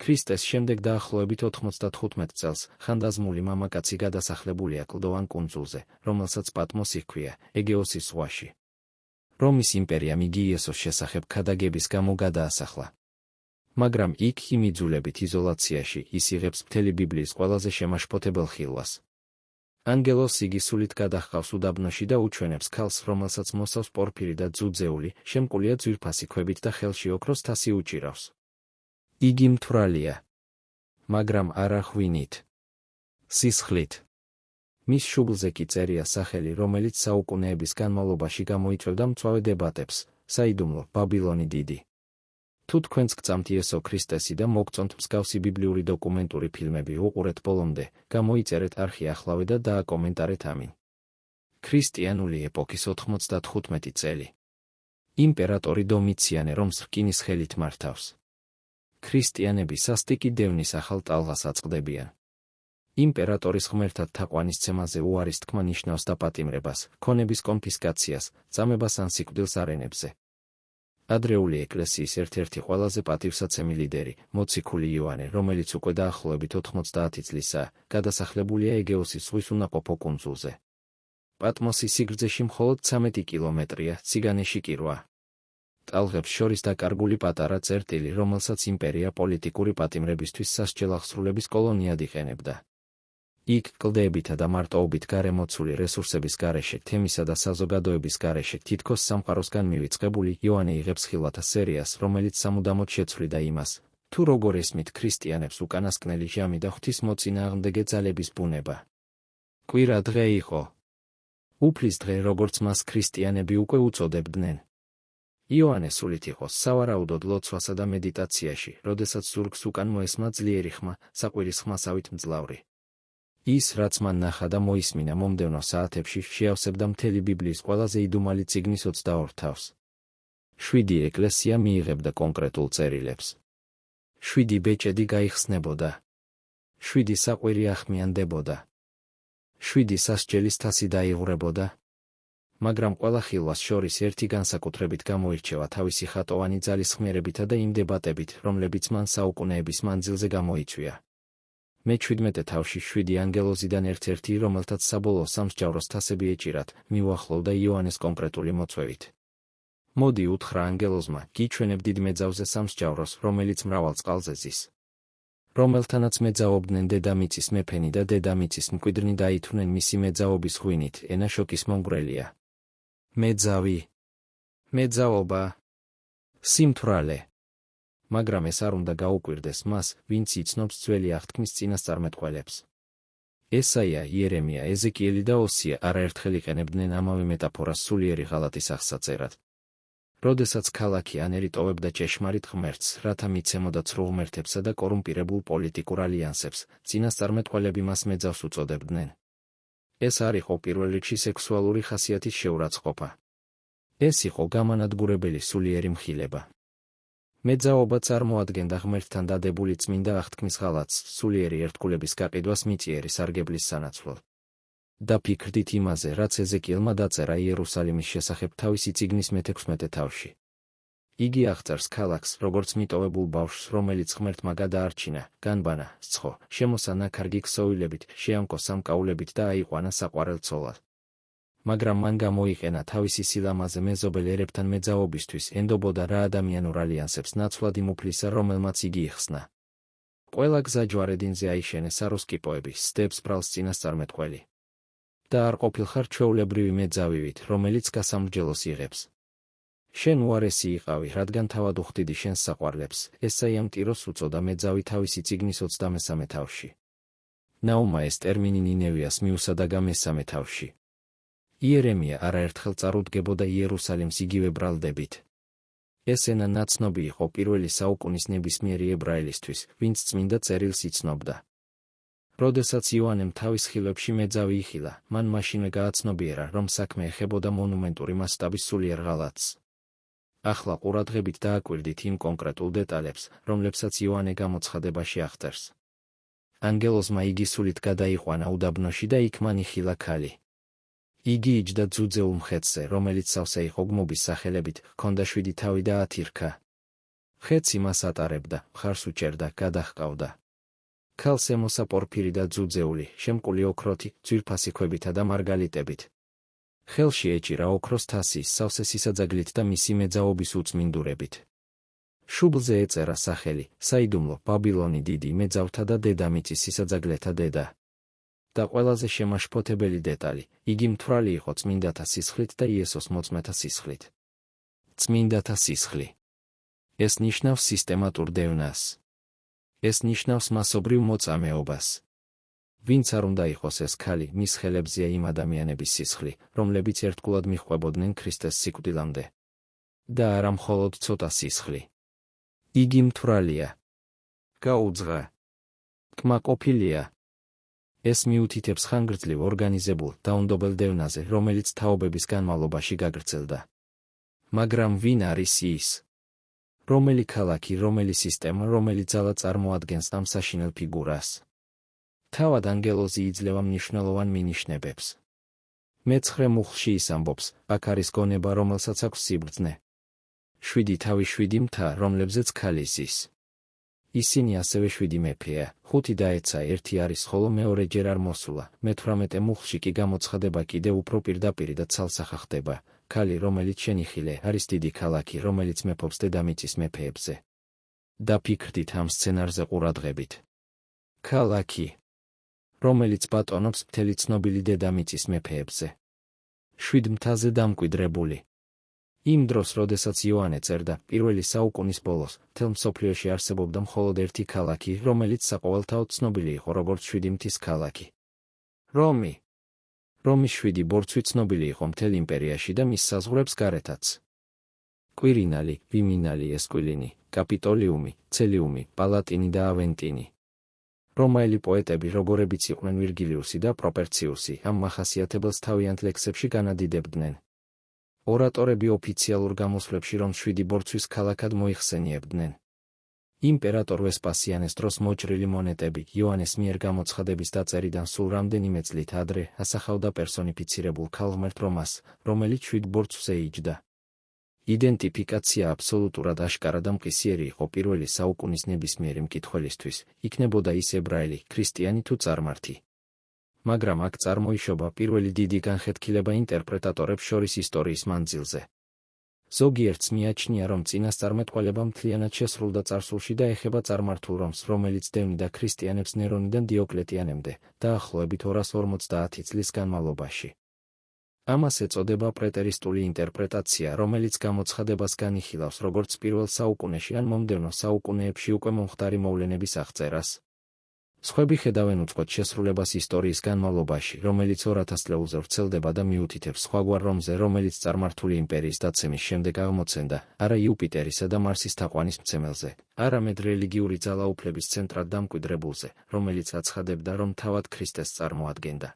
ქრისტეს შემდეგ დაახლოებით 95 წელს ხანდაზმული მამაკაცი გადასახლებულია კლდოვან კუნძულზე, რომელსაც პატმოსი ჰქვია, ეგეოსის ზღვაში. რომის იმპერიამ იგი იესოს შესახებ ქადაგების გამო გადაასახლა. მაგრამ იქ იმ იძულებით იზოლაციაში ის იღებს მთელი ბიბლიის ყველაზე შემაშფოთებელ ხილვას. ანგელოს იგი სულით გადაჰყავს უდაბნოში და უჩვენებს ქალს, რომელსაც მოსავს პორფირი და ძუძეული, შემკულია ძვირფასი ქვებით და ხელში ოქროს თასი უჭირავს. იგი მთვრალია, მაგრამ არა ღვინით, სისხლით. მის შუბლზე კი წერია სახელი, რომელიც საუკუნეების განმავლობაში გამოიწვევდა მწვავე დებატებს, საიდუმლო ბაბილონი დიდი. თუ თქვენც გწამთ იესო ქრისტესი და მოგწონთ მსგავსი ბიბლიური დოკუმენტური ფილმები, უყურეთ ბოლომდე, გამოიწერეთ არხი ახლავე და დააკომენტარეთ ამინ. ქრისტიანული ეპოქის 95 წელი. იმპერატორი დომიციანე რომს რკინის ხელით მართავს. ქრისტიანები სასტიკი დევნის ახალ ტალღას აწყდებიან. იმპერატორის ღმერთად თაყვანისცემაზე უარის თქმა ნიშნავს დაპატიმრებას, ქონების კონფისკაციას, წამებას ან სიკვდილს არენებზე. ადრეული ეკლესიის ერთ-ერთი ყველაზე პატივსაცემი ლიდერი, მოციქული იოანე, რომელიც უკვე დაახლოებით 90 წლისაა, გადასახლებულია ეგეოსის ზღვის უნაყოფო კუნძულზე. პატმოსის სიგრძეში მხოლოდ 13 კილომეტრია, ციგანეში კი 8. ტალღებს შორის დაკარგული პატარა წერტილი, რომელსაც იმპერია პოლიტიკური პატიმრებისთვის სასჯელ აღსრულების კოლონიად იყენებდა. იქ კლდეებითა და მარტოობით გარემოცული რესურსების გარეშე, თემისა და საზოგადოების გარეშე, თითქოს სამყაროსგან მივიწყებული, იოანე იღებს ხილვათა სერიას, რომელიც სამუდამოდ შეცვლიდა იმას, თუ როგორ ესმით ქრისტიანებს უკანასკნელი ჟამი და ღვთისმოწინააღმდეგე ძალების ბუნება. კვირა დღე იყო. უფლის დღე, როგორც მას ქრისტიანები უკვე უწოდებდნენ. იოანე სულით იყო სავარაუდოდ ლოცვასა და მედიტაციაში, როდესაც ზურგს უკან მოესმა ძლიერი ხმა, საყვირის ხმასავით მძლავრი. ის, რაც მან ნახა და მოისმინა მომდევნო საათებში, შეავსებდა მთელი ბიბლიის ყველაზე იდუმალი წიგნის 22 თავს. 7 ეკლესია მიიღებდა კონკრეტულ წერილებს. 7 ბეჭედი გაიხსნებოდა. 7 საყვირი ახმიანდებოდა. 7 სასჯელის თასი დაიღვრებოდა. მაგრამ ყველა ხილვას შორის ერთი განსაკუთრებით გამოირჩევა თავისი ხატოვანი ძალისხმიერებითა და იმ დებატებით, რომლებიც მან საუკუნეების მანძილზე გამოიწვია. მე-17 თავში 7 ანგელოზიდან ერთ-ერთი, რომელთაც საბოლოო სამსჯავროს თასები ეჭირათ, მიუახლოვდა იოანეს კონკრეტული მოწვევით. მოდი უთხრა ანგელოზმა, გიჩვენებ დიდ მეძავზე სამსჯავროს, რომელიც მრავალ წყალზე ზის. რომელთანაც მეძაობდნენ დედამიწის მეფენი და დედამიწის მკვიდრნი დაითვნენ მისი მეძაობის ღვინით, ენა შოკის მომგვრელია. მეძავი, მეძაობა, სიმთვრალე. მაგრამ ეს არ უნდა გაუკვირდეს მას, ვინც იცნობს ძველი აღთქმის წინასწარმეტყველებს. ესაია, იერემია, ეზეკიელი და ოსია არაერთხელ იყენებდნენ ამავე მეტაფორას სულიერი ღალატის აღსაწერად. როდესაც ქალაქი ანერი ტოვებდა ჭეშმარიტ ღმერთს, რათა მიცემოდა ცრუ ღმერთებსა და კორუმპირებულ პოლიტიკურ ალიანსებს, წინასწარმეტყველები მას მეძავს უწოდებდნენ. ეს არ იყო პირველ რიგში სექსუალური ხასიათის შეურაცხყოფა. ეს იყო გამანადგურებელი სულიერი მხილება. მეძაობა წარმოადგენდა ღმერთთან დადებული წმინდა აღთქმის ღალატს, სულიერი ერთგულების გაყიდვას მიწიერი სარგებლის სანაცვლოდ. დაფიქრდით იმაზე, რაც ეზეკიელმა დაწერა იერუსალიმის შესახებ თავისი წიგნის მე-16 თავში. იგი აღწერს ქალაქს, როგორც მიტოვებულ ბავშვს, რომელიც ღმერთმა გადაარჩინა, განბანა, სცხო, შემოსა ნაქარგი ქსოვილებით, შეამკო სამკაულებით და აიყვანა საყვარელ ცოლად. მაგრამ მან გამოიყენა თავისი სილამაზე მეზობელ ერებთან მეძაობისთვის, ენდობოდა რა ადამიანურ ალიანსებს ნაცვლად იმ უფლისა, რომელმაც იგი იხსნა. ყველა გზა ჯვარედინზე აიშენე საროსკიპოები, სტებს ბრალს წინასწარმეტყველი. და არ ყოფილხარ ჩვეულებრივი მეძავივით, რომელიც გასამრჯელოს იღებს. შენ უარესი იყავი, რადგან თავად უხდიდი შენს საყვარლებს, ესაიამ ტიროს უწოდა მეძავი თავისი წიგნის 23 თავში. ნაუმა ეს ტერმინი ნინევიას მიუსადაგა მე-3 თავში. იერემია არაერთხელ წარუდგებოდა იერუსალიმს იგივე ბრალდებით. ეს ენა ნაცნობი იყო პირველი საუკუნის ნებისმიერი ებრაელისთვის, ვინც წმინდა წერილს იცნობდა. როდესაც იოანემ თავის ხილებში მეძავი იხილა, მან მაშინვე გააცნობიერა, რომ საქმე ეხებოდა მონუმენტური მასშტაბის სულიერ ღალატს. ახლა ყურადღებით დააკვირდით იმ კონკრეტულ დეტალებს, რომლებსაც იოანე გამოცხადებაში აღწერს. ანგელოზმა იგი სულით გადაიყვანა უდაბნოში და იქ მან იხილა ქალი. იგი იჯდა ძუძეულ მხეცზე, რომელიც სავსე იყო გმობის სახელებით, ჰქონდა 7 თავი და 10 რქა. ხეც იმას ატარებდა, მხარს უჭერდა, გადაჰყავდა. ქალს ემოსა პორფირი და ძუძეული, შემკული ოქროთი, ძვირფასი ქვებითა და მარგალიტებით. ხელში ეჭირა ოქროს თასის სავსე სისაძაგლით და მისი მეძაობის უწმინდურებით. შუბლზე ეწერა სახელი, საიდუმლო, ბაბილონი დიდი მეძავთა და დედამიწის სისაძაგლეთა დედა. და ყველაზე შემაშფოთებელი დეტალი, იგი მთვრალი იყო წმინდათა სისხლით და იესოს მოწმეთა სისხლით. წმინდათა სისხლი. ეს ნიშნავს სისტემატურ დევნას. ეს ნიშნავს მასობრივ მოწამეობას. ვინც არ უნდა იყოს ეს ქალი, მის ხელებზეა იმ ადამიანების სისხლი, რომლებიც ერთგულად მიჰყვებოდნენ ქრისტეს სიკვდილამდე. და არა მხოლოდ ცოტა სისხლი. იგი მთვრალია. გაუძღა. კმაყოფილია. ეს მიუთითებს ხანგრძლივ ორგანიზებულ, დაუნდობელ დევნაზე, რომელიც თაობების განმავლობაში გაგრძელდა. მაგრამ ვინ არის ის? რომელი ქალაქი, რომელი სისტემა, რომელი ძალა წარმოადგენს ამ საშინელ ფიგურას? თავად ანგელოზი იძლევა მნიშვნელოვან მინიშნებებს. მე-9 მუხლში ის ამბობს, აქ არის გონება, რომელსაც აქვს სიბრძნე. 7 თავი 7 მთა, რომლებზეც ქალი ზის. ისინი ასევე 7 მეფეა, 5 დაეცა, 1 არის, ხოლო მეორე ჯერ არ მოსულა, მე-18 მუხლში კი გამოცხადება კიდევ უფრო პირდაპირი და ცალსახა ხდება. ქალი, რომელიც შენიხილე, არის დიდი ქალაქი, რომელიც მეფობს დედამიწის მეფეებზე. დაფიქრდით ამ სცენარზე ყურადღებით. ქალაქი, რომელიც ბატონობს მთელი ცნობილი დედამიწის მეფეებზე. 7 მთაზე დამკვიდრებული. იმ დროს, როდესაც იოანე წერდა, პირველი საუკუნის ბოლოს, მთელ მსოფლიოში არსებობდა მხოლოდ ერთი ქალაქი, რომელიც საყოველთაოდ ცნობილი იყო როგორც 7 მთის ქალაქი. რომი. რომის 7 ბორცვი ცნობილი იყო მთელ იმპერიაში და მის საზღვრებს გარეთაც. კვირინალი, ვიმინალი, ესკვილინი, კაპიტოლიუმი, ცელიუმი, პალატინი და ავენტინი. რომაელი პოეტები, როგორებიც იყვნენ ვირგილიუსი და პროპერციუსი, ამ მახასიათებელს თავიანთ ლექსებში განადიდებდნენ. ორატორები ოფიციალურ გამოსვლებში რომს 7 ბორცვის ქალაქად მოიხსენიებდნენ. იმპერატორ ვესპასიანეს დროს მოჭრილი მონეტები, იოანეს მიერ გამოცხადების დაწერიდან სულ რამდენიმე წლით ადრე, ასახავდა პერსონიფიცირებულ ქალღმერთ რომას, რომელიც 7 ბორცვზე იჯდა. იდენტიფიკაცია აბსოლუტურად აშკარა და მყისიერი იყო პირველი საუკუნის ნებისმიერი მკითხველისთვის, იქნებოდა ის ებრაელი, ქრისტიანი თუ წარმართი. მაგრამ აქ წარმოიშობა პირველი დიდი განხეთქილება ინტერპრეტატორებს შორის ისტორიის მანძილზე. ზოგიერთს მიაჩნია, რომ წინასწარმეტყველება მთლიანად შესრულდა წარსულში და ეხება წარმართულ რომს, რომელიც დევნიდა ქრისტიანებს ნერონიდან დიოკლეტიანემდე, დაახლოებით 250 წლის განმავლობაში. ამას ეწოდება პრეტერისტული ინტერპრეტაცია, რომელიც გამოცხადებას განიხილავს როგორც პირველ საუკუნეში ან მომდევნო საუკუნეებში უკვე მომხდარი მოვლენების აღწერას. სხვები ხედავენ უწყოთ შესრულებას ისტორიის განმავლობაში, რომელიც 200 წლეულზე ვრცელდება და მიუთითებს სხვაგვარ რომზე, რომელიც წარმართული იმპერიის დაცემის შემდეგ აღმოცენდა, არა იუპიტერისა და მარსის თაყვანისმცემელზე, არამედ რელიგიური ძალაუფლების ცენტრად დამკვიდრებულზე, რომელიც აცხადებდა, რომ თავად ქრისტეს წარმოადგენდა.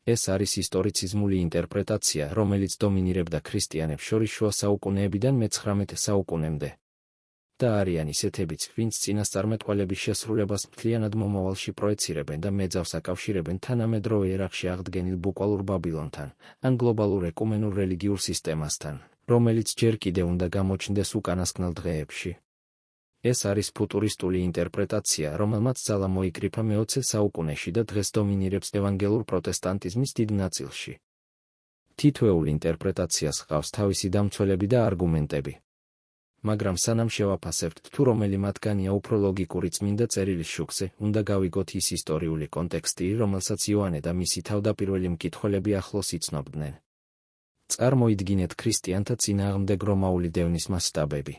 ეს არის ისტორიციზმული ინტერპრეტაცია, რომელიც დომინირებდა ქრისტიანებს შორის შუა საუკუნეებიდან მე-19 საუკუნემდე. და არიან ისეთებიც, ვინც წინასწარმეტყველების შესრულებას მთლიანად მომავალში პროეცირებენ და მეძავს აკავშირებენ თანამედროვე ერაყში აღდგენილ ბუკვალურ ბაბილონთან, ან გლობალურ ეკუმენურ რელიგიურ სისტემასთან, რომელიც ჯერ კიდევ უნდა გამოჩნდეს უკანასკნელ დღეებში. ეს არის ფუტურისტული ინტერპრეტაცია, რომელმაც ძალა მოიკრიფა მე-20 საუკუნეში და დღეს დომინირებს ევანგელურ პროტესტანტიზმის დიდ ნაწილში. თითოეულ ინტერპრეტაციას ჰყავს თავისი დამცველები და არგუმენტები. მაგრამ სანამ შევაფასებთ, თუ რომელი მათგანია უფრო ლოგიკური წმინდა წერილის შუქზე, უნდა გავიგოთ ის ისტორიული კონტექსტი, რომელსაც იოანე და მისი თავდაპირველი მკითხველები ახლოს იცნობდნენ. წარმოიდგინეთ ქრისტიანთა წინააღმდეგ რომაული დევნის მასშტაბები.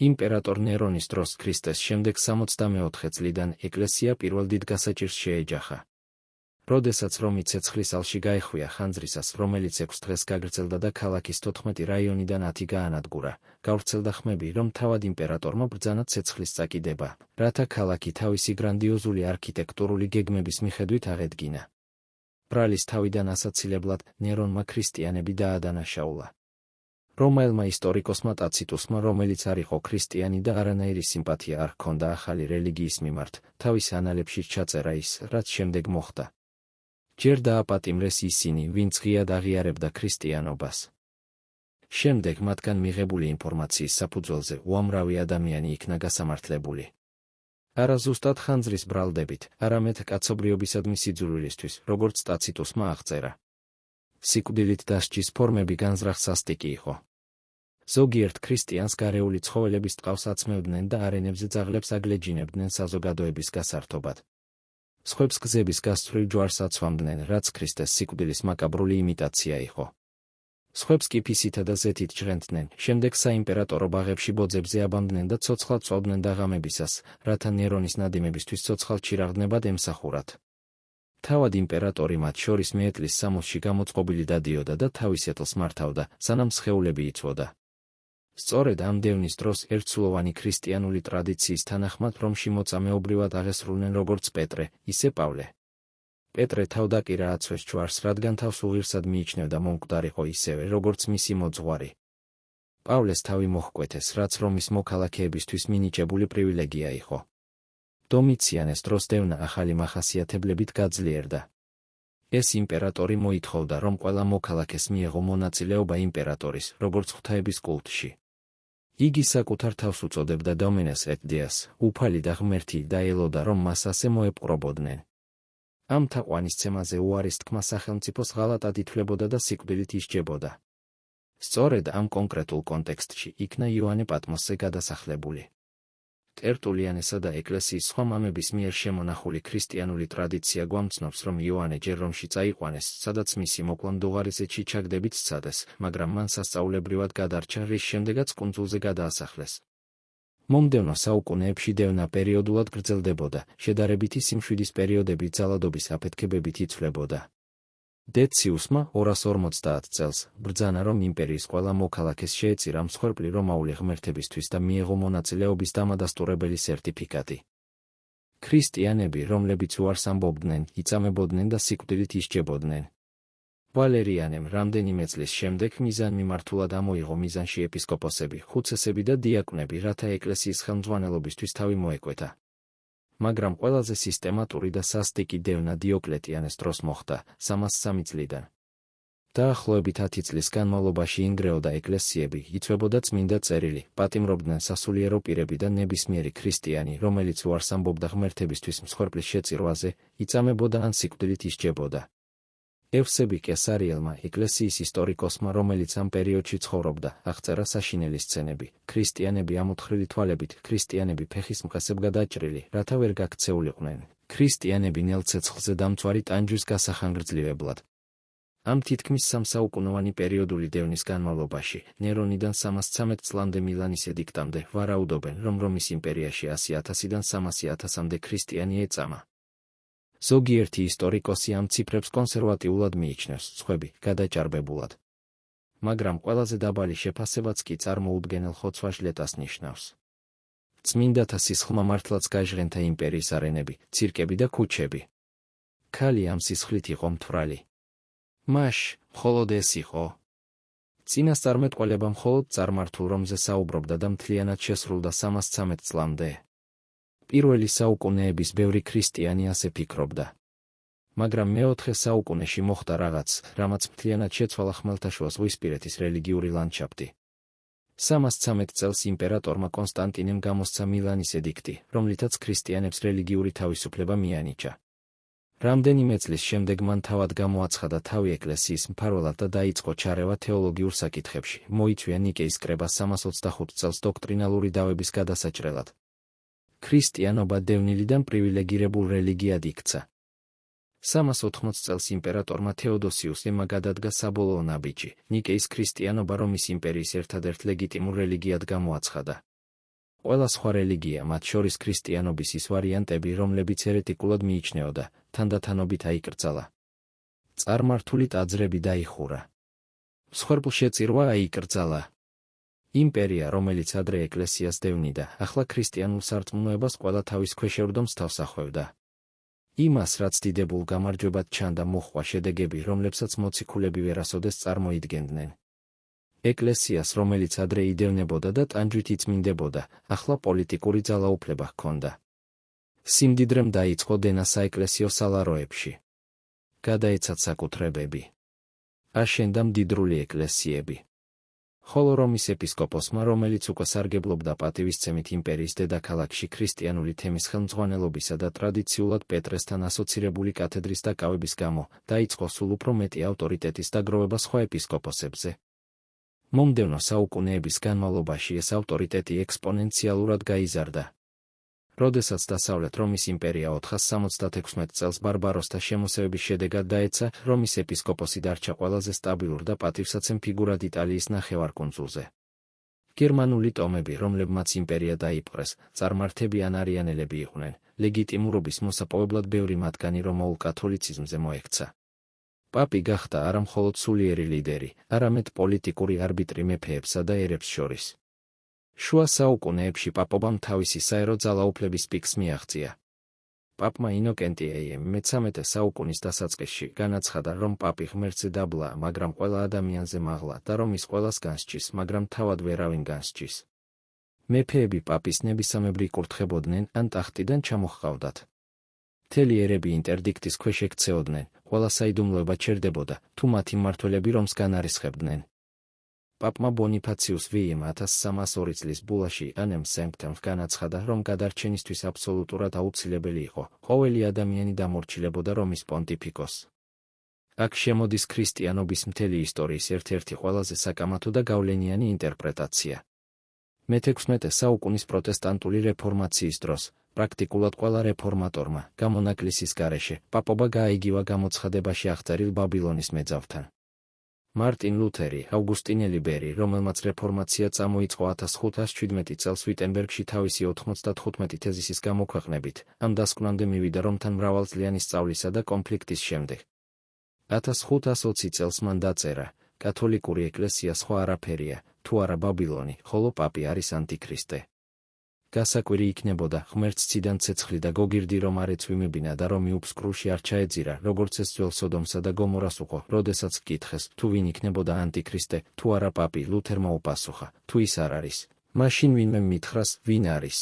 იმპერატორ ნერონის დროს ქრისტეს შემდეგ 64 წლიდან ეკლესია პირველ დიდ გასაჭირს შეეჯახა. როდესაც რომი ცეცხლის ალში გაეხვია ხანძრისას, რომელიც 6 დღეს გაგრძელდა და ქალაქის 14 რაიონიდან 10 გაანადგურა, გავრცელდა ხმები, რომ თავად იმპერატორმა ბრძანა ცეცხლის წაკიდება, რათა ქალაქი თავისი გრანდიოზული არქიტექტურული გეგმების მიხედვით აღედგინა. ბრალის თავიდან ასაცილებლად ნერონმა ქრისტიანები დაადანაშაულა. რომაელმა ისტორიკოსმა ტაციტუსმა, რომელიც არ იყო ქრისტიანი და არანაირი სიმპათია არ ჰქონდა ახალი რელიგიის მიმართ, თავის ანალებში ჩაწერა ის, რაც შემდეგ მოხდა. ჯერ დააპატიმრეს ისინი, ვინც ღიად აღიარებდა ქრისტიანობას. შემდეგ მათგან მიღებული ინფორმაციის საფუძველზე უამრავი ადამიანი იქნა გასამართლებული. არა ზუსტად ხანძრის ბრალდებით, არამედ კაცობრიობისადმი სიძულვილისთვის, როგორც ტაციტუსმა აღწერა. სიკვდილით დასჯის ფორმები განზრახ სასტიკი იყო. ზოგიერთ ქრისტიანს გარეული ცხოველების ტყავს აცმევდნენ და არენებზე ძაღლებს აგლეჯინებდნენ საზოგადოების გასართობად. სხვებს გზების გასწვრივ ჯვარს აცვამდნენ, რაც ქრისტეს სიკვდილის მაკაბრული იმიტაცია იყო. სხვებს კი ფისითა და ზეთით ჟღენდნენ, შემდეგ საიმპერატორო ბაღებში ბოძებზე აბამდნენ და ცოცხლად წვავდნენ დაღამებისას, რათა ნერონის ნადიმებისთვის ცოცხალ ჩირაღდნებად ემსახურათ. თავად იმპერატორი მათ შორის მეეტლის სამოსში გამოწყობილი დადიოდა და თავის ეტლს მართავდა, სანამ სხეულები იცვოდა. სწორედ ამ დევნის დროს ერთსულოვანი ქრისტიანული ტრადიციის თანახმად რომში მოწამეობრივად აღესრულნენ როგორც პეტრე, ისე პავლე. პეტრე თავდაკირა აცვეს ჯვარს, რადგან თავს უღირსად მიიჩნევდა მომკვდარიყო ისევე, როგორც მისი მოძღვარი. პავლეს თავი მოჰკვეთეს, რაც რომის მოქალაქეებისთვის მინიჭებული პრივილეგია იყო. დომიციანეს დროს დევნა ახალი მახასიათებლებით გაძლიერდა. ეს იმპერატორი მოითხოვდა, რომ ყველა მოქალაქეს მიეღო მონაწილეობა იმპერატორის, როგორც ღვთაების კულტში. იგი საკუთარ თავს უწოდებდა დომენეს et Deus, უფალი და ღმერთი და ელოდა, რომ მას ასე მოეპყრობოდნენ. ამ თაყვანისცემაზე უარის თქმა სახელმწიფოს ღალატად ითვლებოდა და სიკვდილით ისჯებოდა. სწორედ ამ კონკრეტულ კონტექსტში იქნა იოანე პატმოსზე გადასახლებული. ტერტულიანესა და ეკლესიის სხვა მამების მიერ შემონახული ქრისტიანული ტრადიცია გვამცნობს, რომ იოანე ჯერ რომში წაიყვანეს, სადაც მისი მოკვლა მდუღარიზეთში ჩაგდებით სცადეს, მაგრამ მან სასწაულებრივად გადარჩა, რის შემდეგაც კუნძულზე გადაასახლეს. მომდევნო საუკუნეებში დევნა პერიოდულად გრძელდებოდა, შედარებითი სიმშვიდის პერიოდები ძალადობის აფეთქებებით იცვლებოდა. დეციუსმა 250 წელს ბრძანა, რომ იმპერიის ყველა მოქალაქეს შეეწირა მსხვერპლი რომაული ღმერთებისთვის და მიეღო მონაწილეობის დამადასტურებელი სერტიფიკატი. ქრისტიანები, რომლებიც უარს ამბობდნენ, იწამებოდნენ და სიკვდილით ისჯებოდნენ. ვალერიანემ რამდენიმე წლის შემდეგ მიზანმიმართულად ამოიღო მიზანში ეპისკოპოსები, ხუცესები და დიაკვნები, რათა ეკლესიის ხელმძღვანელობისთვის თავი მოეკვეთა. მაგრამ ყველაზე სისტემატური და სასტიკი დევნა დიოკლეტიანეს დროს მოხდა, 303 წლიდან. დაახლოებით 10 წლის განმავლობაში ინგრეოდა ეკლესიები, იცვლებოდა წმინდა წერილი, პატიმრობდნენ სასულიერო პირები და ნებისმიერი ქრისტიანი, რომელიც უარს ამბობდა ღმერთებისთვის მსხვერპლის შეწირვაზე, იწამებოდა ან სიკვდილით ისჯებოდა. ევსები კესარიელმა, ეკლესიის ისტორიკოსმა, რომელიც ამ პერიოდში ცხოვრობდა, აღწერა საშინელი სცენები. ქრისტიანები ამოთხრილი თვალებით, ქრისტიანები ფეხის მყესებ გადაჭრილი, რათა ვერ გაქცეულიყვნენ. ქრისტიანები ნელ ცეცხლზე დამწვარი ტანჯვის გასახანგრძლივებლად. ამ თითქმის სამსაუკუნოვანი პერიოდული დევნის განმავლობაში, ნერონიდან 313 წლამდე მილანის ედიქტამდე, ვარაუდობენ, რომ რომის იმპერიაში 100,000-დან 300,000-მდე ქრისტიანი ეწამა. ზოგიერთი ისტორიკოსი ამ ციფრებს კონსერვატიულად მიიჩნევს, სხვები გადაჭარბებულად. მაგრამ ყველაზე დაბალი შეფასებაც კი წარმოუდგენელ ხოცვა-ჟლეტას ნიშნავს. წმინდათა სისხლმა მართლაც გაჟღენთა იმპერიის არენები, ცირკები და ქუჩები. ქალი ამ სისხლით იყო მთვრალი. მაშ, მხოლოდ ეს იყო. წინასწარმეტყველება მხოლოდ წარმართულ რომზე საუბრობდა და მთლიანად შესრულდა 313 წლამდე. პირველი საუკუნეების ბევრი ქრისტიანი ასე ფიქრობდა. მაგრამ მეოთხე საუკუნეში მოხდა რაღაც, რამაც მთლიანად შეცვალა ხმელთაშუა ზღვისპირეთის რელიგიური ლანდშაფტი. 313 წელს იმპერატორმა კონსტანტინემ გამოსცა მილანის ედიქტი, რომლითაც ქრისტიანებს რელიგიური თავისუფლება მიანიჭა. რამდენიმე წლის შემდეგ მან თავად გამოაცხადა თავი ეკლესიის მფარველად და დაიწყო ჩარევა თეოლოგიურ საკითხებში, მოიწვია ნიკეის კრება 325 წელს დოქტრინალური დავების გადასაჭრელად. ქრისტიანობა დევნილიდან პრივილეგირებულ რელიგიად იქცა. 380 წელს იმპერატორმა თეოდოსიუსმა გადადგა საბოლოო ნაბიჯი, ნიკეის ქრისტიანობა რომის იმპერიის ერთადერთ ლეგიტიმურ რელიგიად გამოაცხადა. ყველა სხვა რელიგია, მათ შორის ქრისტიანობის ის ვარიანტები, რომლებიც ერეტიკულად მიიჩნეოდა, თანდათანობით აიკრძალა. წარმართული ტაძრები დაიხურა. მსხვერპლშეწირვა აიკრძალა. იმპერია, რომელიც ადრე ეკლესიას დევნიდა, ახლა ქრისტიანულ სარწმუნოებას ყველა თავის ქვეშ ევრდომს თავს ახვევდა. იმას, რაც დიდებულ გამარჯვებად ჩანდა, მოჰყვა შედეგები, რომლებსაც მოციქულები ვერასოდეს წარმოიდგენდნენ. ეკლესიას, რომელიც ადრე იდევნებოდა და ტანჯვით იწმინდებოდა, ახლა პოლიტიკური ძალაუფლება ჰქონდა. სიმდიდრემ დაიწყო დენა საეკლესიო სალაროებში. გადაეცათ საკუთრებები. აშენდა მდიდრული ეკლესიები. ხოლო რომის ეპისკოპოსმა, რომელიც უკვე სარგებლობდა პატივისცემით იმპერიის დედაქალაქში ქრისტიანული თემის ხელმძღვანელობისა და ტრადიციულად პეტრესთან ასოცირებული კათედრის დაკავების გამო, დაიწყო სულ უფრო მეტი ავტორიტეტის დაგროვება სხვა ეპისკოპოსებზე. მომდევნო საუკუნეების განმავლობაში ეს ავტორიტეტი ექსპონენციალურად გაიზარდა. როდესაც დასავლეთ რომის იმპერია 476 წელს ბარბაროსთა შემოსევების შედეგად დაეცა, რომის ეპისკოპოსი დარჩა ყველაზე სტაბილურ და პატივსაცემ ფიგურად იტალიის ნახევარკუნძულზე. გერმანული ტომები, რომლებმაც იმპერია დაიპყრეს, წარმართებიან არიანელები იყვნენ, ლეგიტიმურობის მოსაპოვებლად ბევრი მათგანი რომაულ კათოლიციზმზე მოექცა. პაპი გახდა არა მხოლოდ სულიერი ლიდერი, არამედ პოლიტიკური არბიტრი მეფეებსა და ერებს შორის. შუა საუკუნეებში პაპობამ თავისი საერო ძალაუფლების პიკს მიაღწია. პაპმა ინოკენტი მე-13 საუკუნის დასაწყისში განაცხადა, რომ პაპი ღმერთზე დაბლაა, მაგრამ ყველა ადამიანზე მაღლა და რომ ის ყველას განსჯის, მაგრამ თავად ვერავინ განსჯის. მეფეები პაპის ნებისამებრ იკურთხებოდნენ ან ტახტიდან ჩამოჰყავდათ. მთელი ერები ინტერდიქტის ქვეშ ექცეოდნენ, ყველა საიდუმლოება ჩერდებოდა, თუ მათი მმართველები რომს განარისხებდნენ. პაპმა ბონიფაციუს ვიემ 1302 წლის ბულაში ანემ სემპტემ განაცხადა, რომ გადარჩენისთვის აბსოლუტურად აუცილებელი იყო, ყოველი ადამიანი დამორჩილებოდა რომის პონტიფიკოს. აქ შემოდის ქრისტიანობის მთელი ისტორიის ერთ-ერთი ყველაზე საკამათო და გავლენიანი ინტერპრეტაცია. მე-16 საუკუნის პროტესტანტული რეფორმაციის დროს, პრაქტიკულად ყველა რეფორმატორმა, გამონაკლისის გარეშე, პაპობა გააიგივა გამოცხადებაში აღწერილ ბაბილონის მეძავთან. მარტინ ლუთერი, ავგუსტინე ლიბერი, რომელმაც რეფორმაცია წამოიწყო 1517 წელს ვიტენბერგში თავისი 95 თეზისის გამოქვეყნებით, ამ დასკვნამდე მივიდა რომ თან მრავალწლიანი სწავლისა და კონფლიქტის შემდეგ. 1520 წელს მან დაწერა, კათოლიკური ეკლესია სხვა არაფერია, თუ არა ბაბილონი, ხოლო პაპი არის ანტიქრისტე. გასაკვირი იქნებოდა, ღმერთს ციდან ცეცხლი და გოგირდი რომ არ ეცვიმებინა და რომ იუფსკრულში არ ჩაეძირა, როგორც ეს ძველ სოდომსა და გომორას უყო, როდესაც კითხეს, თუ ვინ იქნებოდა ანტიქრისტე, თუ არა პაპი, ლუთერმა უპასუხა, თუ ის არ არის, მაშინ ვინმე მითხრას, ვინ არის.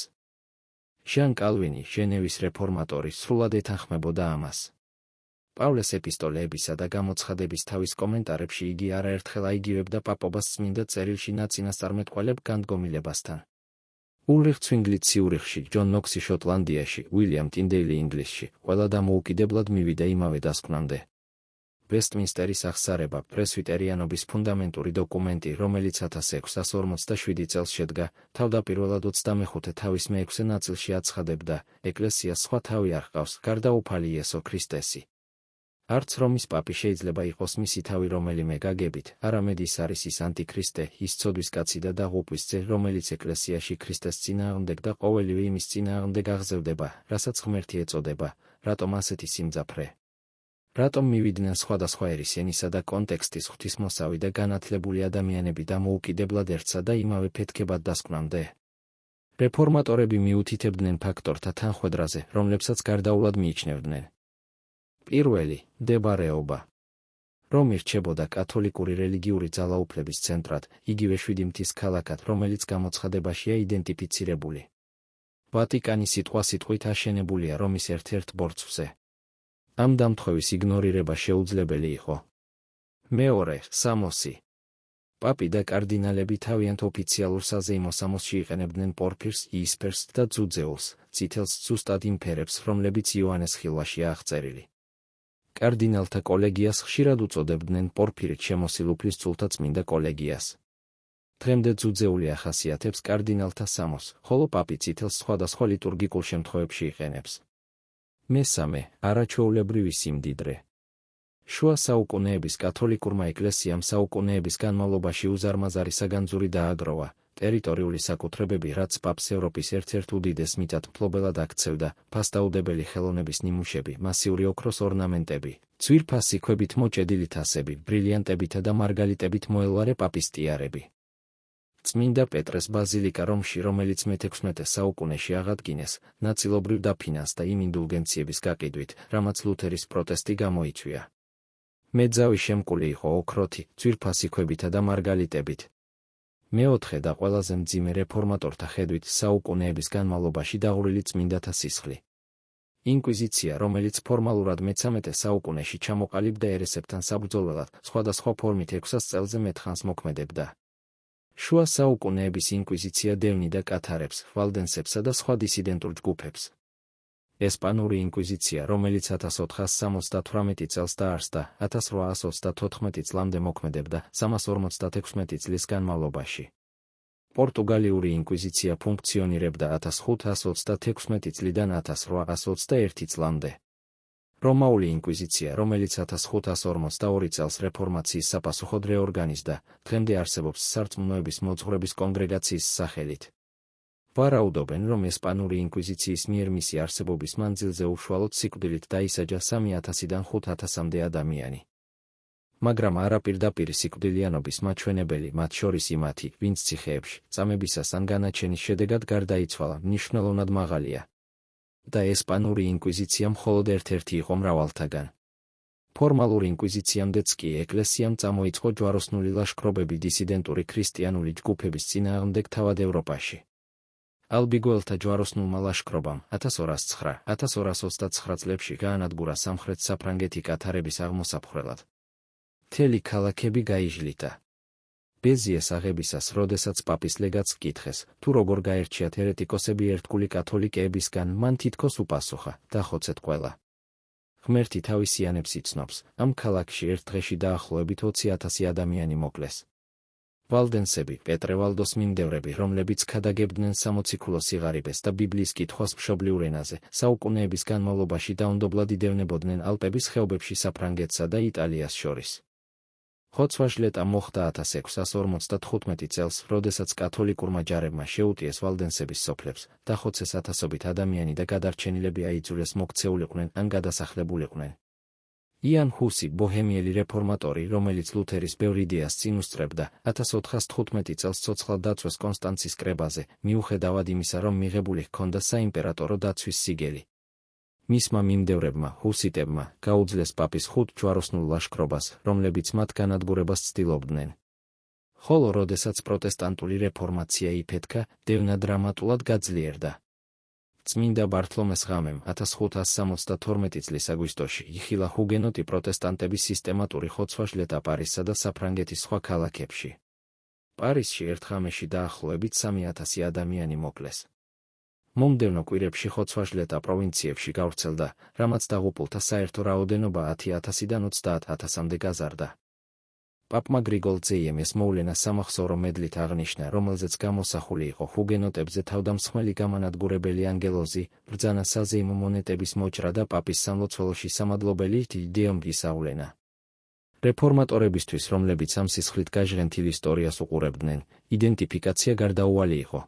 ჟან კალვინი, ჟენევის რეფორმატორი, სრულად ეთანხმებოდა ამას. პავლეს ეპისტოლეებისა და გამოცხადების თავის კომენტარებში იგი არაერთხელ აიგივებდა პაპობას წმინდა წერილში ნაწინასწარმეტყველებ განდგომილებასთან. ულრიხ ცვინგლი ციურიხში, ჯონ ნოქსი შოტლანდიაში, უილიამ ტინდეილი ინგლისში, ყველა დამოუკიდებლად მივიდა იმავე დასკვნამდე. ვესტმინსტერის აღსარება, პრესვიტერიანობის ფუნდამენტური დოკუმენტი, რომელიც 1647 წელს შედგა, თავდაპირველად 25 თავის მე-6 ნაწილში აცხადებდა, ეკლესიას სხვა თავი არ ჰყავს, გარდა უფალი იესო ქრისტესი. არც რომის პაპი შეიძლება იყოს მისი თავი რომელიმე გაგებით, არამედ ის არის ის ანტიქრისტე, ის ცოდვისკაცი და დაღუპვის ძე, რომელიც ეკლესიაში ქრისტეს წინააღმდეგ და ყოველივე იმის წინააღმდეგ აღზევდება, რასაც ღმერთი ეწოდება, რატომ ასეთი სიმძაფრე? რატომ მივიდნენ სხვადასხვა ერის ენისა და კონტექსტის ღვთისმოსავი და განათლებული ადამიანები დამოუკიდებლად ერთსა და იმავე ფეთქებად დასკვნამდე? რეფორმატორები მიუთითებდნენ ფაქტორთა თანხვედრაზე, რომლებსაც გარდაულად მიიჩნევდნენ. პირველი, მდებარეობა. რომი რჩებოდა კათოლიკური რელიგიური ძალაუფლების ცენტრად, იგივე შვიდი მთის ქალაქად, რომელიც გამოცხადებაშია იდენტიფიცირებული. ვატიკანი სიტყვასიტყვით აშენებულია რომის ერთ-ერთ ბორცვზე. ამ დამთხოვის იგნორირება შეუძლებელი იყო. მეორე, სამოსი. პაპი და კარდინალები თავიანთ ოფიციალურ საზეიმო სამოსში იყენებდნენ პორფირს, იისფერს და ძუძეულს, წითელს ზუსტად იმ ფერებს, რომლებიც იოანეს ხილვაშია აღწერილი. კარდინალთა კოლეგიას ხშირად უწოდებდნენ პორფირით შემოსილ უფლისწულთა წმინდა კოლეგიას. დღემდე ძუძეული ახასიათებს კარდინალთა სამოს, ხოლო პაპი წითელს სხვადასხვა ლიტურგიკულ შემთხვევებში იყენებს. მესამე, არაჩვეულებრივი სიმდიდრე. შუა საუკუნეების კათოლიკურმა ეკლესიამ საუკუნეების განმავლობაში უზარმაზარი საგანძური დააგროვა, ტერიტორიული საკუთრებები, რაც პაპს ევროპის ერთ-ერთ უდიდეს მიწად მფლობელად აქცევდა, ფასდაუდებელი ხელოვნების ნიმუშები, მასიური ოქროს ორნამენტები, ძვირფასი ქვებით მოჭედილი თასები, ბრილიანტებითა და მარგალიტებით მოელვარე პაპის ტიარები. წმინდა პეტრეს ბაზილიკა რომში, რომელიც მე-16 საუკუნეში აღადგინეს, ნაწილობრივ დაფინანსდა იმ ინდულგენციების გაყიდვით, რამაც ლუთერის პროტესტი გამოიწვია. მეძავი შემკული იყო ოქროთი, ძვირფასი ქვებითა და მარგალიტებით. მეოთხე და ყველაზე მძიმე რეფორმატორთა ხედვით საუკუნეების განმავლობაში დაღვრილი წმინდათა სისხლი. ინკვიზიცია, რომელიც ფორმალურად მე-13 საუკუნეში ჩამოყალიბდა ერესებთან საბრძოლველად, სხვადასხვა ფორმით 600 წელზე მეტ ხანს მოქმედებდა. შუა საუკუნეების ინკვიზიცია დევნიდა კათარებს, ვალდენსებსა და სხვა დისიდენტურ ჯგუფებს. ესპანური ინკვიზიცია, რომელიც 1478 წელს დაარსდა, 1834 წლამდე მოქმედებდა 356 წლის განმავლობაში. პორტუგალიური ინკვიზიცია ფუნქციონირებდა 1536 წლიდან 1821 წლამდე. რომაული ინკვიზიცია, რომელიც 1542 წელს რეფორმაციის საპასუხოდ რეორგანიზდა, დღემდე არსებობს სარწმუნოების მოძღვრების კონგრეგაციის სახელით. ვარაუდობენ, რომ ესპანური ინკვიზიციის მიერ მისი არსებობის მანძილზე უშუალოდ სიკვდილით დაისაჯა 3000-დან 5000-მდე ადამიანი. მაგრამ არა პირდაპირი სიკვდილიანობის მაჩვენებელი, მათ შორის იმათი, ვინც ციხეებში, წამებისას ან განაჩენის შედეგად გარდაიცვალა, მნიშვნელოვნად მაღალია. და ესპანური ინკვიზიცია მხოლოდ ერთ-ერთი იყო მრავალთაგან. ფორმალურ ინკვიზიციამდეც კი ეკლესიამ წამოიწყო ჯვაროსნული ლაშქრობები დისიდენტური ქრისტიანული ჯგუფების წინააღმდეგ თავად ევროპაში. ალბიგოელთა ჯვაროსნულმა ლაშქრობამ 1209-1229 წლებში გაანადგურა სამხრეთ საფრანგეთი კათარების აღმოსაფხრელად. მთელი ქალაქები გაიჟლითა. ბეზიეს აღებისას, როდესაც პაპის ლეგატს კითხეს, თუ როგორ გაერჩიათ ერეტიკოსები ერთგული კათოლიკეებისგან, მან თითქოს უპასუხა, დახოცეთ ყველა. ღმერთი თავისიანებს იცნობს, ამ ქალაქში ერთ დღეში დაახლოებით 20,000 ადამიანი მოკლეს. ვალდენსები, პეტრევალდოს მიმდევრები, რომლებიც ქადაგებდნენ სამოციქულო სიღარიბეს და ბიბლიის კითხვას მშობლიურ ენაზე, საუკუნეების განმავლობაში დაუნდობლად იდევნებოდნენ ალპების ხეობებში საფრანგეთსა და იტალიას შორის. ხოცვა-ჟლეტა მოხდა 1655 წელს, როდესაც კათოლიკურმა ჯარებმა შეუტიეს ვალდენსების სოფლებს, დახოცეს ათასობით ადამიანი და გადარჩენილები აიძულეს მოქცეულიყვნენ ან გადასახლებულიყვნენ. იან ჰუსი, ბოჰემიელი რეფორმატორი, რომელიც ლუთერის ბევრ იდეას წინ უსწრებდა, 1415 წელს ცოცხლად დაწვეს კონსტანცის კრებაზე, მიუხედავად იმისა, რომ მიღებული ჰქონდა საიმპერატორო დაცვის სიგელი. მისმა მიმდევრებმა, ჰუსიტებმა, გაუძლეს პაპის 5 ჯვაროსნულ ლაშქრობას, რომლებიც მათ განადგურებას ცდილობდნენ. ხოლო როდესაც პროტესტანტული რეფორმაცია იფეთქა, დევნა დრამატულად გაძლიერდა. წმინდა ბართლომეს ღამემ 1572 წლის აგვისტოში იხილა ჰუგენოტი პროტესტანტების სისტემატური ხოცვა-ჟლეტა პარიზსა და საფრანგეთის სხვა ქალაქებში. პარიზში ერთ ღამეში დაახლოებით 3000 ადამიანი მოკლეს. მომდევნო კვირებში ხოცვა-ჟლეტა პროვინციებში გავრცელდა, რამაც დაღუპულთა საერთო რაოდენობა 10,000-დან 30,000-მდე გაზარდა. პაპმა გრიგოლ ძეიმეს მოვლენა სამახსოვრო მედლით აღნიშნა, რომელზეც გამოსახული იყო ჰუგენოტებზე თავდამსხმელი გამანადგურებელი ანგელოზი, ბრძანა საზეიმო მონეტების მოჭრა და პაპის სამლოცველოში სამადლობელი იდეომგის აღვლენა. რეფორმატორებისთვის, რომლებიც ამ სისხლით გაჟღენთილ ისტორიას უყურებდნენ, იდენტიფიკაცია გარდაუვალი იყო.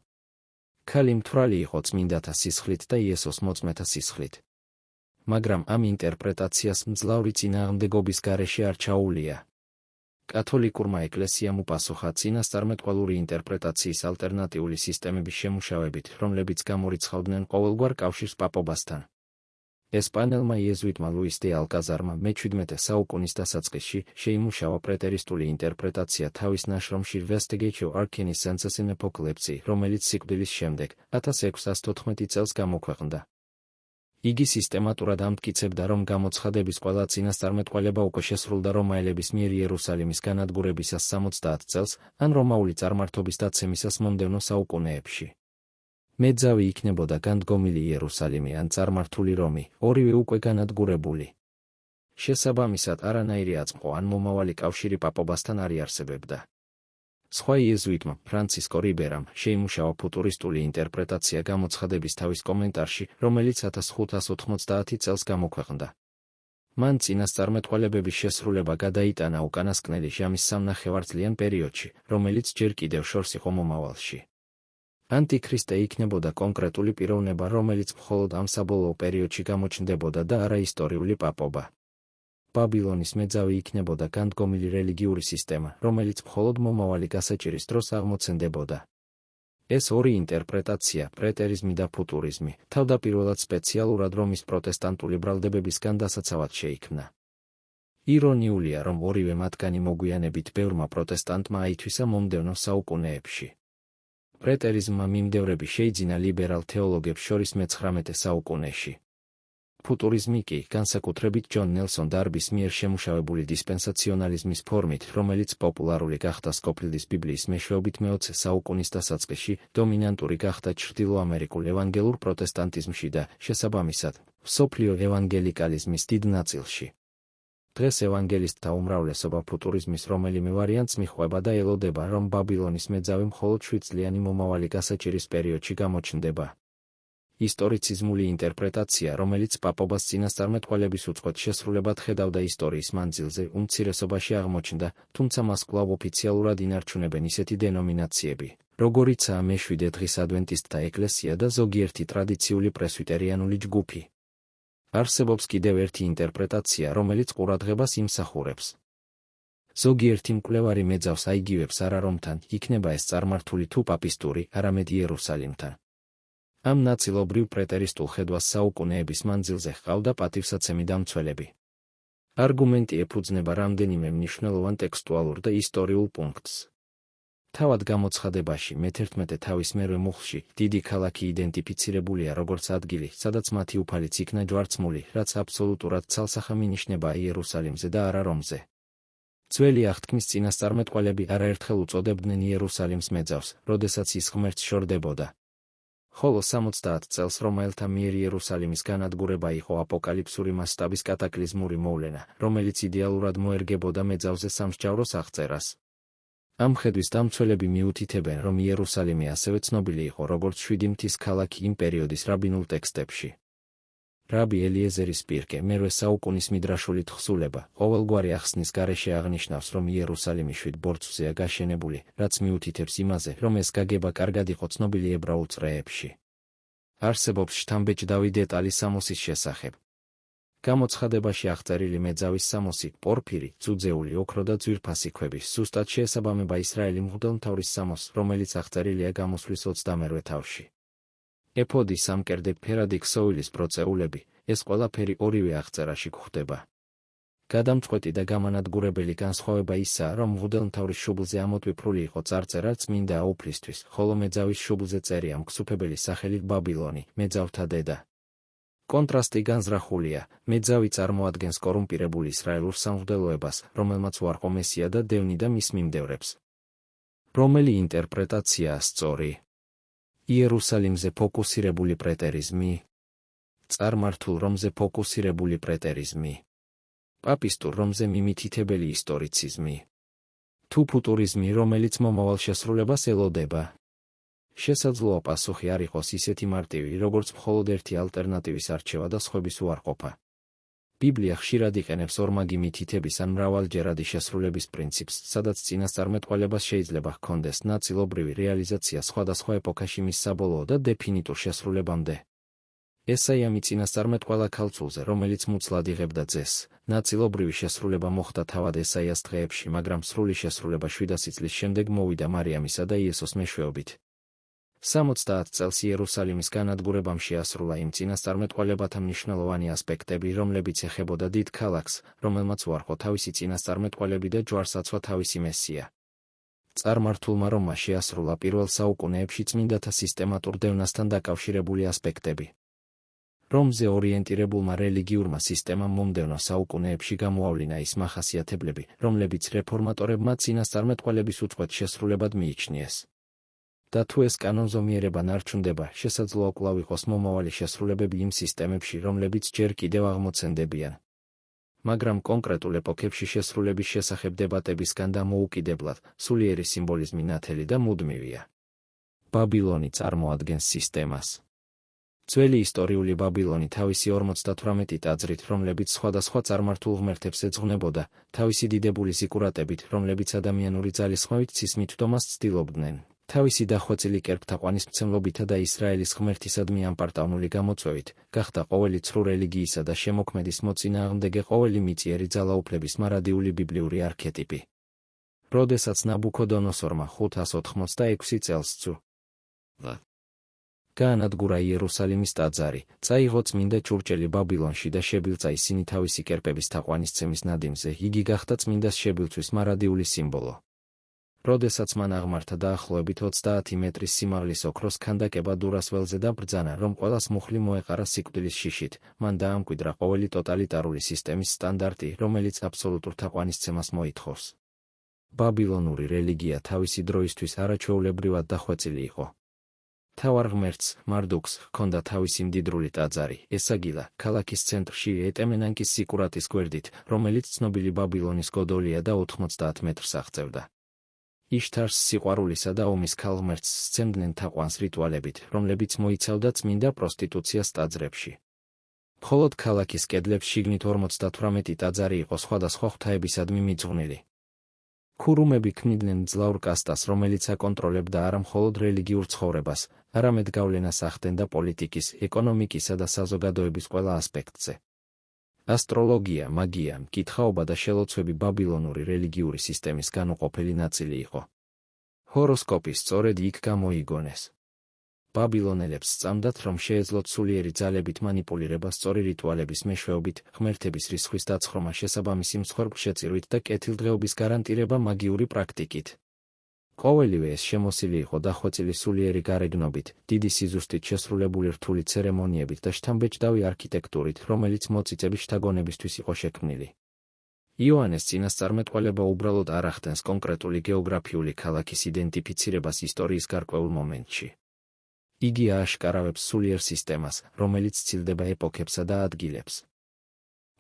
ქალი მთვრალი იყო წმინდათა სისხლით და იესოს მოწმეთა სისხლით. მაგრამ ამ ინტერპრეტაციას მძლავრი წინააღმდეგობის გარეშე არ ჩაუვლია. კათოლიკურმა ეკლესიამ უპასუხა წინასწარმეტყველური ინტერპრეტაციის ალტერნატიული სისტემების შემუშავებით, რომლებიც გამორიცხავდნენ ყოველგვარ კავშირს პაპობასთან. ესპანელმა იეზუიტმა ლუის დე ალკაზარმა მე-17 საუკუნის დასაწყისში შეიმუშავა პრეტერისტული ინტერპრეტაცია თავის ნაშრომში Investigatio Arcanis Sensus in Apocalypse, რომელიც სიკვდილის შემდეგ 1614 წელს გამოქვეყნდა. იგი სისტემატურად ამტკიცებდა, რომ გამოცხადების ყველა წინასწარმეტყველება უკვე შესრულდა რომაელების მიერ იერუსალიმის განადგურებისას 70 წელს, ან რომაული წარმართობის დაცემისას მომდევნო საუკუნეებში. მეძავი იქნებოდა განდგომილი იერუსალიმი ან წარმართული რომი, ორივე უკვე განადგურებული. შესაბამისად, არანაირი აწმყო ან მომავალი კავშირი პაპობასთან არ იარსებებდა. სხვა იეზუიტმა, ფრანცისკო რიბერამ, შეიმუშავა ფუტურისტული ინტერპრეტაცია გამოცხადების თავის კომენტარში, რომელიც 1590 წელს გამოქვეყნდა. მან წინასწარმეტყველებების შესრულება გადაიტანა უკანასკნელი ჟამის სამნახევარწლიან პერიოდში, რომელიც ჯერ კიდევ შორს იყო მომავალში. ანტიქრისტე იქნებოდა კონკრეტული პიროვნება, რომელიც მხოლოდ ამ საბოლოო პერიოდში გამოჩნდებოდა და არა ისტორიული პაპობა. ბაბილონის მეძავი იქნებოდა განდგომილი რელიგიური სისტემა, რომელიც მხოლოდ მომავალი გასაჭირის დროს აღმოცენდებოდა. ეს ორი ინტერპრეტაცია, პრეტერიზმი და ფუტურიზმი, თავდაპირველად სპეციალურად რომის პროტესტანტული ბრალდებებისგან დასაცავად შეიქმნა. ირონიულია, რომ ორივე მათგანი მოგვიანებით ბევრმა პროტესტანტმა აითვისა მომდევნო საუკუნეებში. პრეტერიზმმა მიმდევრები შეიძინა ლიბერალ თეოლოგებს შორის მე-19 საუკუნეში. ფუტურიზმი კი, განსაკუთრებით ჯონ ნელსონ დარბის მიერ შემუშავებული დისპენსაციონალიზმის ფორმით, რომელიც პოპულარული გახდა სკოფილდის ბიბლიის მეშვეობით მე-20 საუკუნის დასაწყისში, დომინანტური გახდა ჩრდილოამერიკულ ევანგელურ პროტესტანტიზმში და, შესაბამისად, მსოფლიო ევანგელიკალიზმის დიდ ნაწილში. დღეს ევანგელისტთა უმრავლესობა ფუტურიზმის რომელიმე ვარიანტს მიჰყვება და ელოდება, რომ ბაბილონის მეძავი მხოლოდ 7 წლიანი მომავალი გასაჭირის პერიოდში გამოჩნდება. ისტორიციზმული ინტერპრეტაცია, რომელიც პაპობას წინასწარმეტყველების უწყვეტ შესრულებად ხედავდა ისტორიის მანძილზე, უმცირესობაში აღმოჩნდა, თუმცა მას კვლავ ოფიციალურად ინარჩუნებენ ისეთი დენომინაციები, როგორიცაა მე-7 დღის ადვენტისტთა ეკლესია და ზოგიერთი ტრადიციული პრესვიტერიანული ჯგუფი. არსებობს კიდევ ერთი ინტერპრეტაცია, რომელიც ყურადღებას იმსახურებს. ზოგიერთი მკვლევარი მეძავს აიგივებს არა რომთან იქნება ეს წარმართული თუ პაპისტური, არამედ იერუსალიმთან. ამ ნაწილობრივ პრეტერისტულ ხედვას საუკუნეების მანძილზე ჰყავდა პატივსაცემი დამცველები. არგუმენტი ეფუძნება რამდენიმე მნიშვნელოვან ტექსტუალურ და ისტორიულ პუნქტს. თავად გამოცხადებაში მე-11 თავის მერვე მუხლში დიდი ქალაქი იდენტიფიცირებულია როგორც ადგილი, სადაც მათი უფალიც იქნა ჯვარცმული, რაც აბსოლუტურად ცალსახამინიშნებაა იერუსალიმზე და არა რომზე. ძველი აღთქმის წინასწარმეტყველები არაერთხელ უწოდებდნენ იერუსალიმს მეძავს, როდესაც ის ღმერთს შორდებოდა. ხოლო 70 წელს რომაელთა მიერ იერუსალიმის განადგურება იყო აპოკალიფსური მასშტაბის კატაკლიზმური მოვლენა, რომელიც იდეალურად მოერგებოდა მეძავზე სამსჯავროს აღწერას. ამ ხედვის დამცველები მიუთითებენ, რომ იერუსალიმი ასევე ცნობილი იყო როგორც 7 მთის ქალაქი იმ პერიოდის რაბინულ ტექსტებში. რაბი ელიეზერის პირკე მერვე საუკუნის მიდრაშული თხზულება, ყოველგვარი ახსნის გარეშე აღნიშნავს, რომ იერუსალიმი 7 ბორცვზეა გაშენებული, რაც მიუთითებს იმაზე, რომ ეს გაგება კარგად იყო ცნობილი ებრაულ წრეებში. არსებობს შთამბეჭდავი დეტალი სამოსის შესახებ. გამოცხადებაში აღწერილი მეძავის სამოსი, პორფირი, ძუძეული, ოქრო და ძვირფასი ქვების ზუსტად შეესაბამება ისრაელი მღვდელმთავრის სამოსს, რომელიც აღწერილია გამოსვლის 28 თავში. ეფოდი, სამკერდე, ფერადი ქსოვილის ბროწეულები, ეს ყველაფერი ორივე აღწერაში გვხვდება. გადამწყვეტი და გამანადგურებელი განსხვავება ისაა, რომ მღვდელმთავრის შუბლზე ამოტვიფრული იყო წარწერა წმინდა აუფლისთვის, ხოლო მეძავის შუბლზე წერია მგზუფებელი სახელი ბაბილონი, მეძავთა დედა. კონტრასტი განზრახულია, მეძავი წარმოადგენს კორუმპირებულ ისრაელურ სამღვდელოებას, რომელმაც უარყო მესია და დევნიდა მის მიმდევრებს. რომელი ინტერპრეტაციაა სწორი? იერუსალიმზე ფოკუსირებული პრეტერიზმი? წარმართულ რომზე ფოკუსირებული პრეტერიზმი? პაპისტურ რომზე მიმითითებელი ისტორიციზმი? თუ ფუტურიზმი, რომელიც მომავალ შესრულებას ელოდება? შესაძლოა პასუხი არ იყოს ისეთი მარტივი, როგორც მხოლოდ ერთი ალტერნატივის არჩევა და სხვების უარყოფა. ბიბლია ხშირად იყენებს ორმაგი მითითების ან მრავალჯერადი შესრულების პრინციპს, სადაც წინასწარმეტყველებას შეიძლება ჰქონდეს ნაწილობრივი რეალიზაცია სხვადასხვა ეპოქაში მის საბოლოო და დეფინიტურ შესრულებამდე. ესაიამი წინასწარმეტყველა ქალწულზე, რომელიც მუცლად იღებდა ძეს, ნაწილობრივი შესრულება მოხდა თავად ესაიას დღეებში, მაგრამ სრული შესრულება 700 წლის შემდეგ მოვიდა მარიამისა და იესოს მეშვეობით. 70 წელს იერუსალიმის განადგურებამ შეასრულა იმ წინასწარმეტყველებათა მნიშვნელოვანი ასპექტები, რომლებიც ეხებოდა დიდ ქალაქს, რომელმაც უარყო თავისი წინასწარმეტყველები და ჯვარს აცვა თავისი მესია. წარმართულმა რომმა შეასრულა პირველ საუკუნეებში წმინდათა სისტემატურ დევნასთან დაკავშირებული ასპექტები. რომზე ორიენტირებულმა რელიგიურმა სისტემამ მომდევნო საუკუნეებში გამოავლინა ის მახასიათებლები, რომლებიც რეფორმატორებმა წინასწარმეტყველების უწყვეტ შესრულებად მიიჩნიეს. და თუ ეს კანონზომიერება ნარჩუნდება, შესაძლოა კვლავ იყოს მომავალი შესრულებები იმ სისტემებში, რომლებიც ჯერ კიდევ აღმოცენდებიან. მაგრამ კონკრეტულ ეპოქებში შესრულების შესახებ დებატებისგან დამოუკიდებლად, სულიერი სიმბოლიზმი ნათელი და მუდმივია. ბაბილონი წარმოადგენს სისტემას. ძველი ისტორიული ბაბილონი თავისი 58 ტაძრით, რომლებიც სხვადასხვა წარმართულ ღმერთებს ეძღვნებოდა, თავისი დიდებული ზიკურატებით, რომლებიც ადამიანური ძალისხმევით ცისმითვდომას ცდილობდნენ, თავისი დახვეწილი კერპთაყვანისმცემლობითა და ისრაელის ღმერთისადმი ამპარტავნული გამოწვევით, გახდა ყოველი ცრუ რელიგიისა და შემოქმედის მოწინააღმდეგე ყოველი მიწიერი ძალაუფლების მარადიული ბიბლიური არქეტიპი. როდესაც ნაბუქოდონოსორმა 586 წელს გაანადგურა იერუსალიმის ტაძარი, წაიღო წმინდა ჭურჭელი ბაბილონში და შებილწა ისინი თავისი კერპების თაყვანისცემის ნადიმზე, იგი გახდა წმინდას შებილწვის მარადიული სიმბოლო. როდესაც მან აღმართა დაახლოებით 30 მეტრის სიმაღლის ოქროს ქანდაკება დურას ველზე და ბრძანა, რომ ყველას მუხლი მოეყარა სიკვდილის შიშით, მან დაამკვიდრა ყოველი ტოტალიტარული სისტემის სტანდარტი, რომელიც აბსოლუტურ თაყვანისცემას მოითხოვს. ბაბილონური რელიგია თავისი დროისთვის არაჩვეულებრივად დახვეწილი იყო. მთავარ ღმერთს, მარდუქს, ჰქონდა თავისი მდიდრული ტაძარი, ესაგილა, ქალაქის ცენტრში ეტემენანკის სიკურატის გვერდით, რომელიც ცნობილი ბაბილონის გოდოლია და 90 მეტრს აღწევდა. იშთარს სიყვარულისა და ომის ქალღმერთს სცემდნენ თაყვანს რიტუალებით, რომლებიც მოიცავდა წმინდა პროსტიტუციას ტაძრებში. მხოლოდ ქალაქის კედლებს შიგნით 58 ტაძარი იყო სხვადასხვა ღვთაებისადმი მიძღვნილი. ქურუმები ქმნიდნენ მძლავრ კასტას, რომელიც აკონტროლებდა არა მხოლოდ რელიგიურ ცხოვრებას, არამედ გავლენას ახდენდა პოლიტიკის, ეკონომიკისა და საზოგადოების ყველა ასპექტზე. ასტროლოგია, მაგია, მკითხაობა და შელოცვები ბაბილონური რელიგიური სისტემის განუყოფელი ნაწილი იყო. ჰოროსკოპი სწორედ იქ გამოიგონეს. ბაბილონელებს სწამდათ, რომ შეეძლოთ სულიერი ძალებით მანიპულირება სწორი რიტუალების მეშვეობით, ღმერთების რისხვის დაცხრომა შესაბამისი მსხვერპლშეწირვით და კეთილდღეობის გარანტირება მაგიური პრაქტიკით. ყოველივე ეს შემოსილი იყო დახვეწილი სულიერი გარეგნობით, დიდი სიზუსტით შესრულებული რთული ცერემონიებით და შთამბეჭდავი არქიტექტურით, რომელიც მოწიწების შთაგონებისთვის იყო შექმნილი. იოანეს წინასწარმეტყველება უბრალოდ არ ახდენს კონკრეტული გეოგრაფიული ქალაქის იდენტიფიცირებას ისტორიის გარკვეულ მომენტში. იგი ააშკარავებს სულიერ სისტემას, რომელიც ცილდება ეპოქებსა და ადგილებს.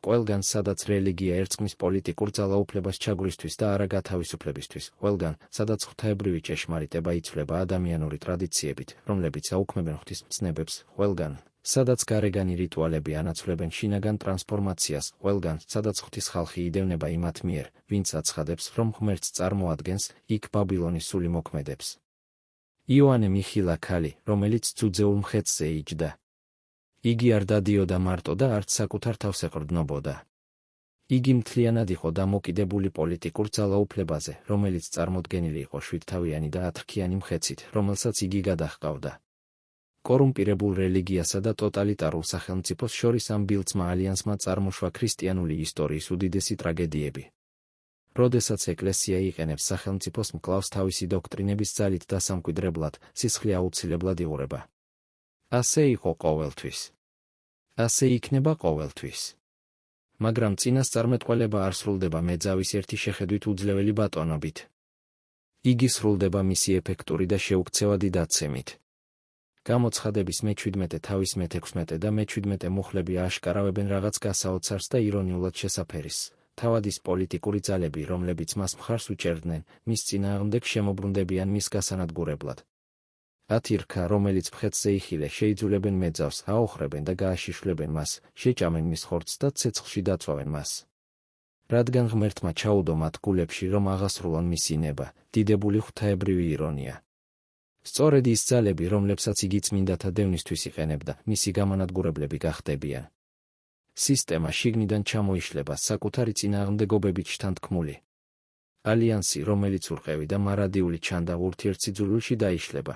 ყველგან, სადაც რელიგია ერწყმის პოლიტიკურ ძალაუფლებას ჩაგვრისთვის და არა გათავისუფლებისთვის, ყველგან, სადაც ღვთაებრივი ჭეშმარიტება იცვლება ადამიანური ტრადიციებით, რომლებიც აუქმებენ ღვთისმცნებებს, ყველგან, სადაც გარეგანი რიტუალები ანაცვლებენ შინაგან ტრანსფორმაციას, ყველგან, სადაც ღვთის ხალხი იდევნება იმათ მიერ, ვინც აცხადებს, რომ ღმერთს წარმოადგენს, იქ ბაბილონის სული მოქმედებს. იოანე მიხილა ქალი, რომელიც ძუძეულ მხედზე იჯდა. იგი არ დადიოდა მარტო და არც საკუთარ თავს ეყრდნობოდა. იგი მთლიანად იყო დამოკიდებული პოლიტიკურ ძალაუფლებაზე, რომელიც წარმოდგენილი იყო 7-თავიანი და 10-ქიანი მხეცით, რომელსაც იგი გადაჰყავდა. კორუმპირებულ რელიგიასა და ტოტალიტარულ სახელმწიფოს შორის ამ ბილწმა ალიანსმა წარმოშვა ქრისტიანული ისტორიის უდიდესი ტრაგედიები. როდესაც ეკლესია იყენებს სახელმწიფოს მკლავს თავისი დოქტრინების ძალით დასამკვიდრებლად, სისხლი აუცილებლად იღურება. ასე იყო ყოველთვის. ასე იქნება ყოველთვის. მაგრამ წინასწარმეტყველება არ სრულდება მეძავის ერთი შეხედვით უძლეველი ბატონობით. იგი სრულდება მისი ეფექტური და შეუქცევადი დაცემით. გამოცხადების მე-17 თავის მე-16 და მე-17 მუხლები ააშკარავებენ რაღაც გასაოცარს და ირონიულად შესაფერისს. თავადის პოლიტიკური ძალები, რომლებიც მას მხარს უჭერდნენ, მის წინააღმდეგ შემოbrunდებიან მის გასანადგურებლად. 10 რქა, რომელიც მხეთზე იხილე, შეიძულებენ მეძავს, აოხრებენ და გააშიშვლებენ მას, შეჭამენ მის ხორცს და ცეცხლში დაწვავენ მას. რადგან ღმერთმა ჩაუდო მათ გულებში, რომ აღასრულონ მისი ნება, დიდებული ღვთაებრივი ირონია. სწორედ ის ძალები, რომლებსაც იგი წმინდათა დევნისთვის იყენებდა, მისი გამანადგურებლები გახდებიან. სისტემა შიგნიდან ჩამოიშლება საკუთარი წინააღმდეგობებით შთანთქმული. ალიანსი, რომელიც ურყევი და მარადიული ჩანდა ურთიერთსიძულვილში დაიშლება.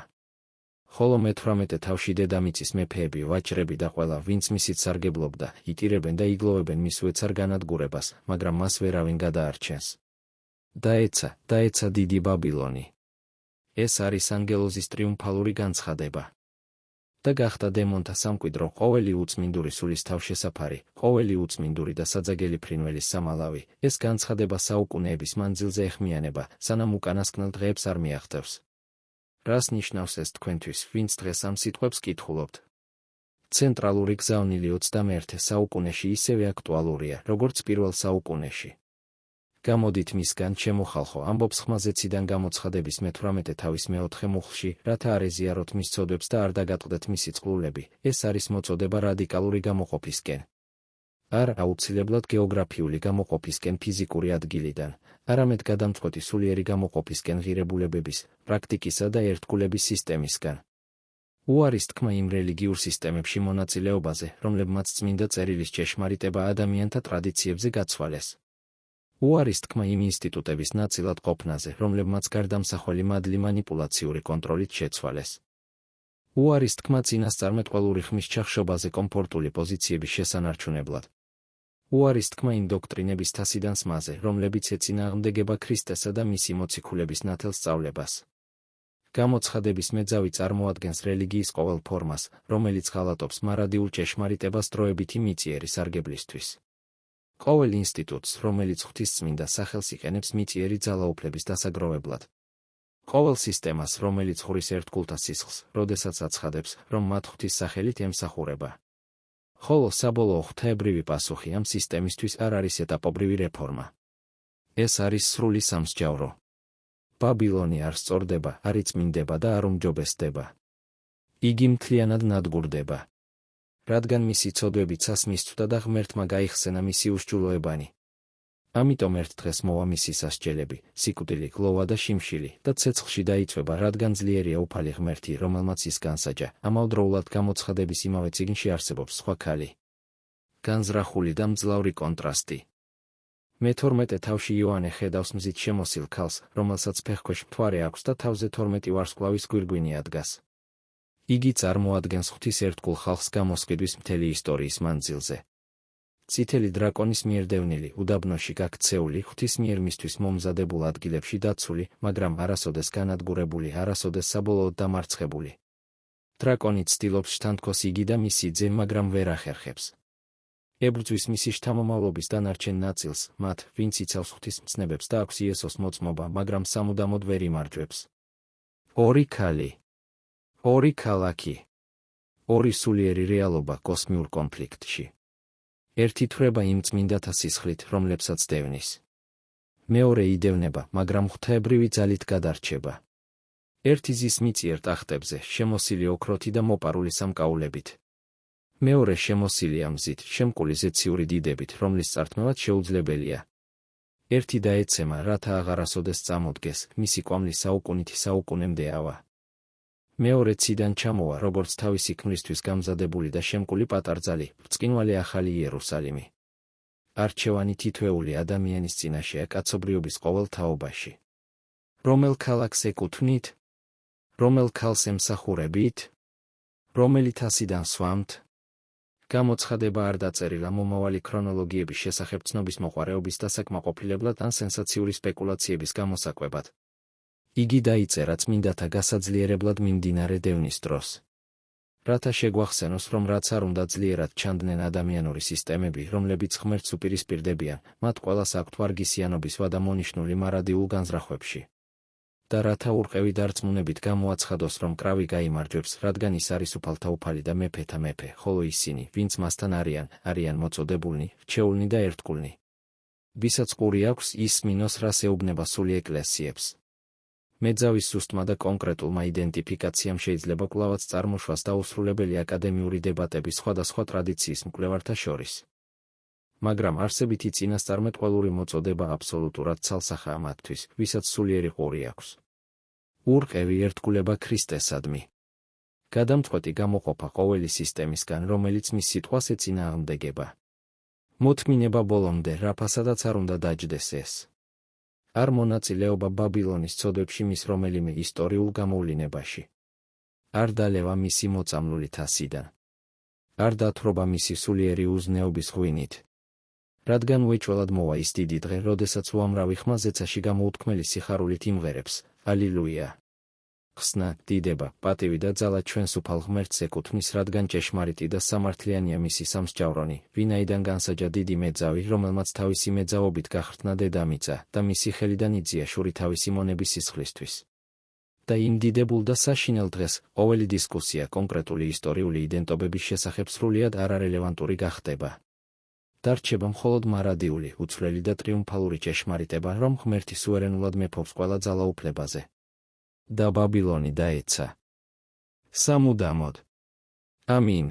ხოლო მე-18 თავში დედამიწის მეფეები, ვაჭრები და ყველა, ვინც მისით სარგებლობდა, იტირებენ და იგლოვებენ მის უეცარ განადგურებას, მაგრამ მას ვერავინ გადაარჩენს. დაეცა დიდი ბაბილონი. ეს არის ანგელოზის ტრიუმფალური განცხადება. და გახდა დემონთა სამკვიდრო, ყოველი უწმინდური სულის თავშესაფარი, ყოველი უწმინდური და საძაგელი ფრინველის სამალავი. ეს განცხადება საუკუნეების მანძილზე ეხმიანება, სანამ უკანასკნელ დღეებს არ მიაღწევს. რას ნიშნავს ეს თქვენთვის, ვინც დღეს ამ სიტყვებს კითხულობთ? ცენტრალური გზავნილი 21 საუკუნეში ისევე აქტუალურია, როგორც პირველ საუკუნეში. გამოდით მისგან, ჩემო ხალხო, ამბობს ხმაზეციდან გამოცხადების მე-18 თავის მე-4 მუხლში, რათა არ ეზიაროთ მის ცოდვებს და არ დაგატყდეთ მისი წყლულები. ეს არის მოწოდება რადიკალური გამოყოფისკენ. არ აუცილებლად გეოგრაფიული გამოყოფისკენ ფიზიკური ადგილიდან, არამედ გადამწყვეტი სულიერი გამოყოფისკენ ღირებულებების, პრაქტიკისა და ერთგულების სისტემისგან. უარის თქმა იმ რელიგიურ სისტემებში მონაწილეობაზე, რომლებმაც წმინდა წერილის ჭეშმარიტება ადამიანთა ტრადიციებზე გაცვალეს. უარის თქმა იმ ინსტიტუტების ნაწილად ყოფნაზე, რომლებმაც გარდამსახველი მადლი მანიპულაციური კონტროლით შეცვალეს. უარის თქმა წინასწარმეტყველური ხმის ჩახშობაზე კომფორტული პოზიციების შესანარჩუნებლად. უარის თქმა იმ დოქტრინების თასიდან სმაზე, რომლებიც ეწინააღმდეგება ქრისტესა და მისი მოციქულების ნათელ სწავლებას. გამოცხადების მეძავი წარმოადგენს რელიგიის ყოველ ფორმას, რომელიც ღალატობს მარადიულ ჭეშმარიტებას დროებითი მიწიერი სარგებლისთვის. ყოველ ინსტიტუტს, რომელიც ღვთისწმინდა სახელს იყენებს მიწიერი ძალაუფლების დასაგროვებლად. ყოველ სისტემას, რომელიც ხურის ერთგულთა სისხლს, როდესაც აცხადებს, რომ მათ ღვთის სახელით ემსახურება. ხოლო საბოლოო ღვთაებრივი პასუხი ამ სისტემისთვის არ არის ეტაპობრივი რეფორმა. ეს არის სრული სამსჯავრო. ბაბილონი არ სწორდება, არ იწმინდება და არ უმჯობესდება. იგი მთლიანად ნადგურდება. რადგან მისი ცოდვები ცას მისცვდა და ღმერთმა გაიხსენა მისი უშჯულოებანი. ამიტომ ერთ დღეს მოვა მისი სასჯელები, სიკვდილი, გლოვა და შიმშილი და ცეცხლში დაიწვება, რადგან ძლიერია უფალი ღმერთი, რომელმაც ის განსაჯა. ამავდროულად გამოცხადების იმავე წიგნში არსებობს სხვა ქალი. განზრახული და მძლავრი კონტრასტი. მე-12 თავში იოანე ხედავს მზით შემოსილ ქალს, რომელსაც ფეხქვეშ მთვარე აქვს და თავზე 12 ვარსკვლავის გვირგვინი ადგას. იგი წარმოადგენს ღვთის ერთგულ ხალხს გამოსყიდვის მთელი ისტორიის მანძილზე. წითელი დრაკონის მიერ დევნილი, უდაბნოში გაქცეული, ღვთის მიერ მისთვის მომზადებულ ადგილებში დაცული, მაგრამ არასოდეს განადგურებული, არასოდეს საბოლოოდ დამარცხებული. დრაკონი ცდილობს შთანთქოს იგი და მისი ძე, მაგრამ ვერ ახერხებს. ებრძვის მისი შთამომავლობის დანარჩენ ნაწილს, მათ, ვინც იცავს ღვთის მცნებებს და აქვს იესოს მოწმობა, მაგრამ სამუდამოდ ვერ იმარჯვებს. ორი ქალი. ორი ქალაქი. ორი სულიერი რეალობა კოსმიურ კონფლიქტში. ერთი თვრება იმ წმინდათა სისხლით, რომლებსაც დევნის. მეორე იდევნება, მაგრამ ღვთაებრივი ძალით გადარჩება. ერთი ზის მიწიერ ტახტებზე, შემოსილი ოქროთი და მოპარული სამკაულებით. მეორე შემოსილია მზით, შემკული ზეციური დიდებით, რომლის წართმევაც შეუძლებელია. ერთი დაეცემა, რათა აღარასოდეს წამოდგეს, მისი კვამლი საუკუნითი საუკუნემდე ავა. მეორე ციდან ჩამოვა, როგორც თავისი ქმრისთვის გამზადებული და შემკული პატარძალი, ბრწყინვალე ახალი იერუსალიმი. არჩევანი თითოეული ადამიანის წინაშეა კაცობრიობის ყოველ თაობაში. რომელ ქალაქს ეკუთვნით? რომელ ქალს ემსახურებით? რომელი თასიდან სვამთ? გამოცხადება არ დაწერილა მომავალი ქრონოლოგიების შესახებ ცნობის მოყვარეობის დასაკმაყოფილებლად ან სენსაციური სპეკულაციების გამოსაკვებად. იგი დაიწერა წმინდათა გასაძლიერებლად მიმდინარე დევნის დროს. რათა შეგვახსენოს, რომ რაც არ უნდა ძლიერად ჩანდნენ ადამიანური სისტემები, რომლებიც ღმერთს უპირისპირდებიან, მათ ყველას აქვთ ვარგისიანობის ვადა მონიშნული მარადიულ განზრახვებში. და რათა ურყევი დარწმუნებით გამოაცხადოს, რომ კრავი გაიმარჯვებს, რადგან ის არის უფალთა უფალი და მეფეთა მეფე, ხოლო ისინი, ვინც მასთან არიან მოწოდებულნი, რჩეულნი და ერთგულნი. ვისაც ყური აქვს, ის მინოს, რას ეუბნება სული ეკლესიებს. მეძავის სუსტმა და კონკრეტულმა იდენტიფიკაციამ შეიძლება კვლავაც წარმოშვას დაუსრულებელი აკადემიური დებატები სხვადასხვა ტრადიციის მკვლევართა შორის. მაგრამ არსებითი წინასწარმეტყველური მოწოდება აბსოლუტურად ცალსახაა მათთვის, ვისაც სულიერი ყური აქვს. ურყევი ერთგულება ქრისტესადმი. გადამწყვეტი გამოყოფა ყოველი სისტემისგან, რომელიც მის სიტყვას ეწინააღმდეგება. მოთმინება ბოლომდე, რაფასადაც არ უნდა დაჯდეს ეს. არ მონაწილეობა ბაბილონის ცოდვებში მის რომელიმე ისტორიულ გამოვლინებაში. არ დალევა მისი მოწამლული თასიდან. არ დათრობა მისი სულიერი უზნეობის ღვინით. რადგან უეჭველად მოვა ის დიდი დღე, როდესაც უამრავი ხმა ზეცაში გამოუთქმელი სიხარულით იმღერებს. ალილუია! ხსნა, დიდება, პატივი და ძალა ჩვენს უფალ ღმერთს ეკუთვნის, რადგან ჭეშმარიტი და სამართლიანია მისი სამსჯავრონი, ვინაიდან განსაჯა დიდი მეძავი, რომელმაც თავისი მეძავობით გახრთნა დედამიწა და მისი ხელიდან იძია შური თავისი მონების სისხლისთვის. და იმ დიდებულ და საშინელ დღეს ყოველი დისკუსია კონკრეტული ისტორიული იდენტობების შესახებ სრულიად არარელევანტური გახდება. დარჩება მხოლოდ მარადიული, უცვლელი და ტრიუმფალური ჭეშმარიტება, რომ ღმერთი სუვერენულად მეფობს ყველა ძალაუფლებაზე. და ბაბილონი დაეცა. სამუდამოდ. ამინ.